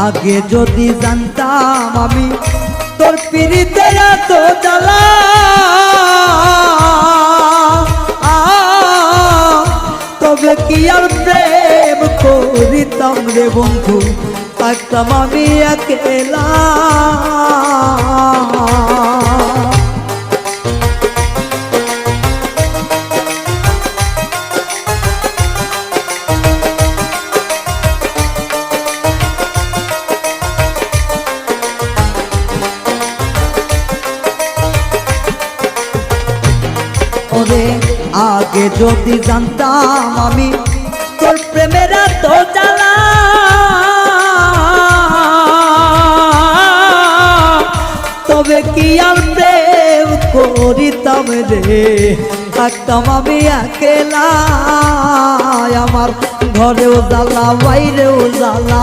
আগে যদি জানতাম আমি তোর পিরিতে এত জ্বালা, তবে কি আর প্রেম করিতাম রে বন্ধু, থাকতাম আমি একলা। ওরে আগে যদি জানতাম আমি তোর প্রেমের এত জ্বালা, তবে কি আর প্রেম করিতাম রে, থাকতাম আমি একলা। আমার ঘরেও জ্বালা বাইরেও জ্বালা,